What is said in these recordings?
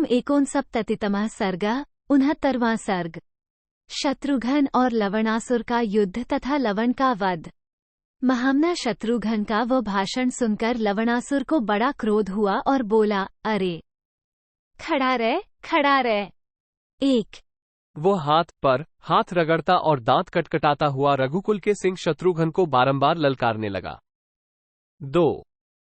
ओम 69तमः सर्ग 69वां सर्ग। शत्रुघ्न और लवणासुर का युद्ध तथा लवण का वध। महामना शत्रुघ्न का वह भाषण सुनकर लवणासुर को बड़ा क्रोध हुआ और बोला, अरे खड़ा रह। एक वो हाथ पर हाथ रगड़ता और दांत कटकटाता हुआ रघुकुल के सिंह शत्रुघ्न को बारंबार ललकारने लगा। 2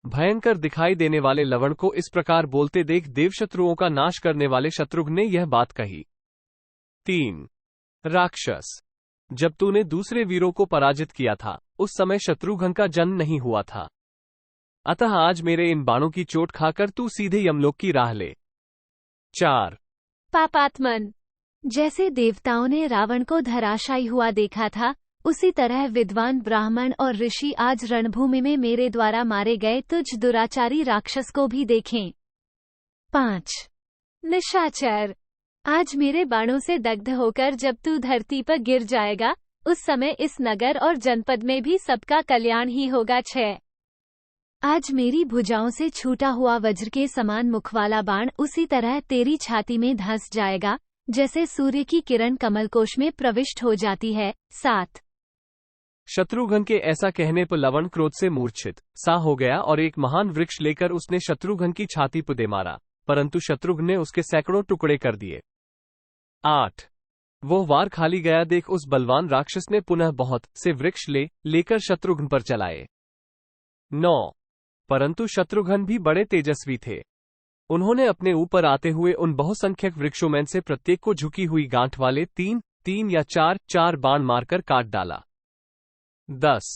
भयंकर दिखाई देने वाले लवण को इस प्रकार बोलते देख देवशत्रुओं का नाश करने वाले शत्रुघ्न ने यह बात कही। 3 राक्षस, जब तूने दूसरे वीरों को पराजित किया था उस समय शत्रुघ्न का जन्म नहीं हुआ था, अतः आज मेरे इन बाणों की चोट खाकर तू सीधे यमलोक की राह ले। 4 पापात्मन, जैसे देवताओं ने रावण को धराशायी हुआ देखा था, उसी तरह विद्वान ब्राह्मण और ऋषि आज रणभूमि में मेरे द्वारा मारे गए तुझ दुराचारी राक्षस को भी देखें। 5 निशाचर, आज मेरे बाणों से दग्ध होकर जब तू धरती पर गिर जाएगा, उस समय इस नगर और जनपद में भी सबका कल्याण ही होगा। 6 आज मेरी भुजाओं से छूटा हुआ वज्र के समान मुख वाला बाण उसी तरह तेरी छाती में धंस जाएगा, जैसे सूर्य की किरण कमलकोश में प्रविष्ट हो जाती है। 7 शत्रुघ्न के ऐसा कहने पर लवण क्रोध से मूर्छित सा हो गया और एक महान वृक्ष लेकर उसने शत्रुघ्न की छाती पर दे मारा, परंतु शत्रुघ्न ने उसके सैकड़ों टुकड़े कर दिए। 8 वो वार खाली गया देख उस बलवान राक्षस ने पुनः बहुत से वृक्ष लेकर शत्रुघ्न पर चलाए। 9 परंतु शत्रुघ्न भी बड़े तेजस्वी थे, उन्होंने अपने ऊपर आते हुए उन बहुसंख्यक वृक्षों में से प्रत्येक को झुकी हुई गांठ वाले 3 या 4 बाण मारकर काट डाला। 10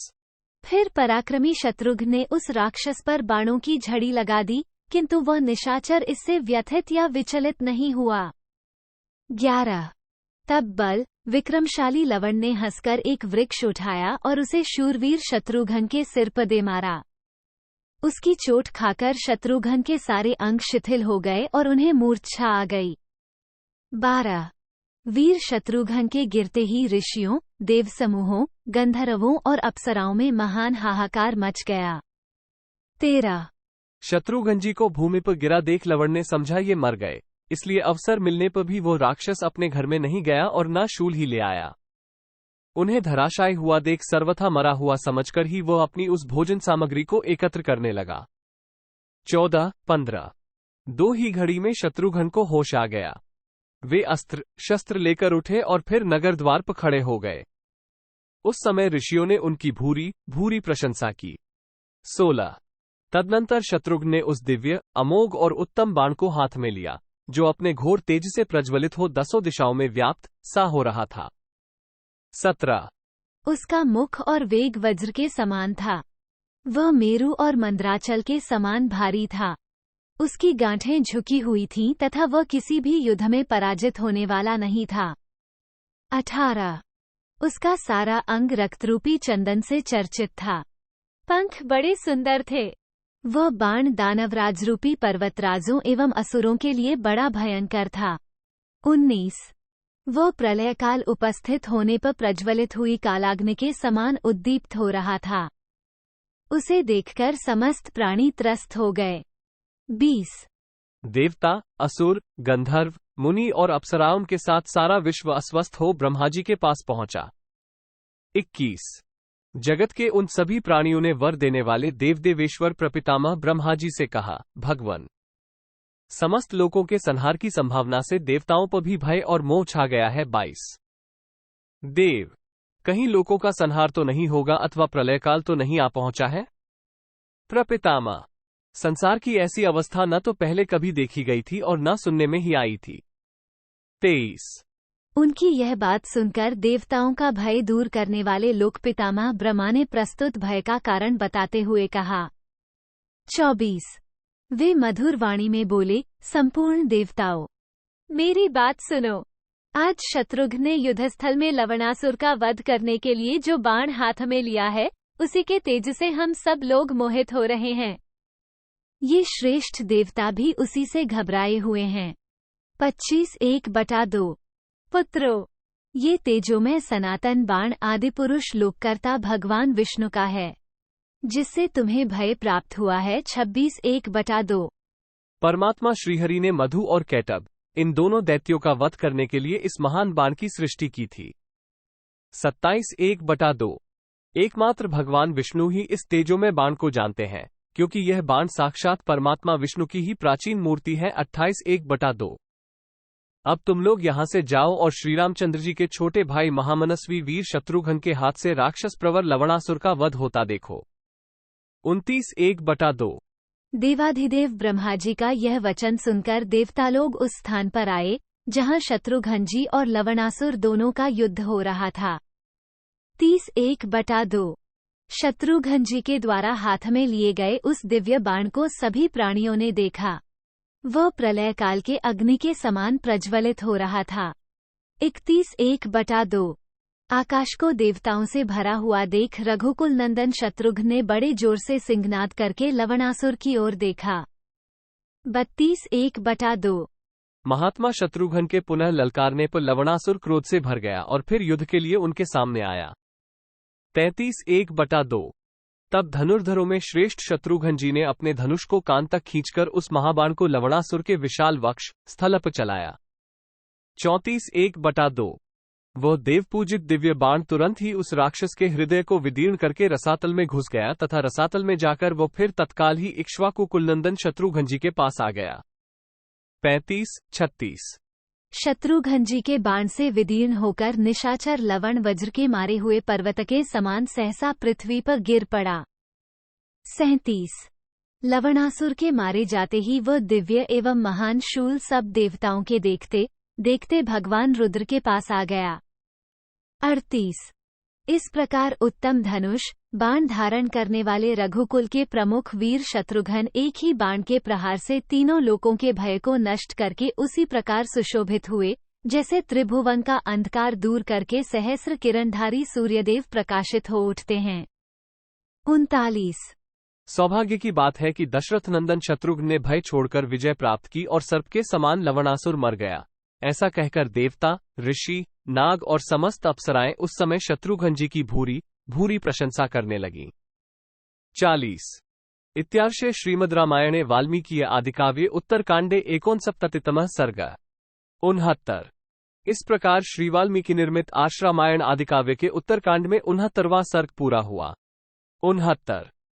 फिर पराक्रमी शत्रुघ्न ने उस राक्षस पर बाणों की झड़ी लगा दी, किंतु वह निशाचर इससे व्यथित या विचलित नहीं हुआ। 11 तब बल विक्रमशाली लवण ने हंसकर एक वृक्ष उठाया और उसे शूरवीर शत्रुघ्न के सिर पर दे मारा। उसकी चोट खाकर शत्रुघ्न के सारे अंग शिथिल हो गए और उन्हें मूर्छा आ गई। 12 वीर शत्रुघ्न के गिरते ही ऋषियों, देव समूहों, गंधर्वों और अप्सराओं में महान हाहाकार मच गया। 13 शत्रुघ्न जी को भूमि पर गिरा देख लवण ने समझा ये मर गए, इसलिए अवसर मिलने पर भी वो राक्षस अपने घर में नहीं गया और न शूल ही ले आया। उन्हें धराशायी हुआ देख सर्वथा मरा हुआ समझकर ही वो अपनी उस भोजन सामग्री को एकत्र करने लगा। 14-15 दो ही घड़ी में शत्रुघ्न को होश आ गया, वे अस्त्र शस्त्र लेकर उठे और फिर नगर द्वार पर खड़े हो गए। उस समय ऋषियों ने उनकी भूरी प्रशंसा की। 16 तदनंतर शत्रुघ्न ने उस दिव्य, अमोघ और उत्तम बाण को हाथ में लिया, जो अपने घोर तेज से प्रज्वलित हो 10 दिशाओं में व्याप्त सा हो रहा था। 17 उसका मुख और वेग वज्र के समान था, वह मेरु और मंदराचल के समान भारी था, उसकी गांठें झुकी हुई थीं तथा वह किसी भी युद्ध में पराजित होने वाला नहीं था। 18 उसका सारा अंग रक्तरूपी चंदन से चर्चित था, पंख बड़े सुंदर थे, वह बाण दानवराज रूपी पर्वतराजों एवं असुरों के लिए बड़ा भयंकर था। 19 वह प्रलयकाल उपस्थित होने पर प्रज्वलित हुई कालाग्नि के समान उद्दीप्त हो रहा था, उसे देखकर समस्त प्राणी त्रस्त हो गए। 20 देवता, असुर, गंधर्व, मुनि और अप्सराओं के साथ सारा विश्व अस्वस्थ हो ब्रह्मा जी के पास पहुंचा। 21 जगत के उन सभी प्राणियों ने वर देने वाले देवदेवेश्वर प्रपितामह ब्रह्मा जी से कहा, भगवन, समस्त लोगों के संहार की संभावना से देवताओं पर भी भय और मोह छा गया है। 22 देव, कहीं लोगों का संहार तो नहीं होगा अथवा प्रलयकाल तो नहीं आ पहुंचा है? प्रपितामह, संसार की ऐसी अवस्था न तो पहले कभी देखी गई थी और न सुनने में ही आई थी। 23 उनकी यह बात सुनकर देवताओं का भय दूर करने वाले लोक पितामह ब्रह्मा ने प्रस्तुत भय का कारण बताते हुए कहा। 24 वे मधुर वाणी में बोले, संपूर्ण देवताओं, मेरी बात सुनो। आज शत्रुघ्न ने युद्धस्थल में लवणासुर का वध करने के लिए जो बाण हाथ में लिया है, उसी के तेज से हम सब लोग मोहित हो रहे हैं। ये श्रेष्ठ देवता भी उसी से घबराए हुए हैं। 25:1/2 पुत्रों, ये तेजोमय सनातन बाण आदिपुरुष लोककर्ता भगवान विष्णु का है, जिससे तुम्हें भय प्राप्त हुआ है। 26:1/2 परमात्मा श्रीहरि ने मधु और कैटब, इन दोनों दैत्यों का वध करने के लिए इस महान बाण की सृष्टि की थी। 27:1/2 एकमात्र भगवान विष्णु ही इस तेजोमय बाण को जानते हैं, क्योंकि यह बाण साक्षात परमात्मा विष्णु की ही प्राचीन मूर्ति है। 28:1/2 अब तुम लोग यहां से जाओ और श्रीरामचंद्र जी के छोटे भाई महामनस्वी वीर शत्रुघ्न के हाथ से राक्षस प्रवर लवणासुर का वध होता देखो। 29:1/2 देवाधिदेव ब्रह्मा जी का यह वचन सुनकर देवता लोग उस स्थान पर आए जहां शत्रुघ्न जी और लवणासुर दोनों का युद्ध हो रहा था। 30:1/2 शत्रुघ्न जी के द्वारा हाथ में लिए गए उस दिव्य बाण को सभी प्राणियों ने देखा। वह प्रलय काल के अग्नि के समान प्रज्वलित हो रहा था। 31:1/2 आकाश को देवताओं से भरा हुआ देख रघुकुल नंदन शत्रुघ्न ने बड़े जोर से सिंहनाद करके लवणासुर की ओर देखा। 32:1/2 महात्मा शत्रुघ्न के पुनः ललकारने पर लवणासुर क्रोध से भर गया और फिर युद्ध के लिए उनके सामने आया। 33:1/2 तब धनुर्धरों में श्रेष्ठ शत्रुघ्न जी ने अपने धनुष को कान तक खींचकर उस महाबाण को लवणासुर के विशाल वक्ष स्थल पर चलाया। 34:1/2 वह देवपूजित दिव्य बाण तुरंत ही उस राक्षस के हृदय को विदीर्ण करके रसातल में घुस गया तथा रसातल में जाकर वो फिर तत्काल ही इक्ष्वाकु कुलनंदन शत्रुघ्न जी के पास आ गया। 35:36 शत्रुघ्न जी के बाण से विदीर्ण होकर निशाचर लवण वज्र के मारे हुए पर्वत के समान सहसा पृथ्वी पर गिर पड़ा। 37 लवणासुर के मारे जाते ही वह दिव्य एवं महान शूल सब देवताओं के देखते देखते भगवान रुद्र के पास आ गया। 38 इस प्रकार उत्तम धनुष बाण धारण करने वाले रघुकुल के प्रमुख वीर शत्रुघ्न एक ही बाण के प्रहार से तीनों लोकों के भय को नष्ट करके उसी प्रकार सुशोभित हुए जैसे त्रिभुवन का अंधकार दूर करके सहस्र किरणधारी सूर्यदेव प्रकाशित हो उठते हैं। 39 सौभाग्य की बात है कि दशरथ नंदन शत्रुघ्न ने भय छोड़कर विजय प्राप्त की और सर्प के समान लवणासुर मर गया। ऐसा कहकर देवता, ऋषि, नाग और समस्त अप्सराएं उस समय शत्रुघ्न जी की भूरी प्रशंसा करने लगी। 40 इत्यार्षे श्रीमद् रामायणे वाल्मीकि आदिकाव्ये उत्तरकांडे 69तमः सर्ग। 69 इस प्रकार श्री वाल्मीकि निर्मित आश्रामायण आदिकाव्य के उत्तरकांड में 69वां सर्ग पूरा हुआ। 69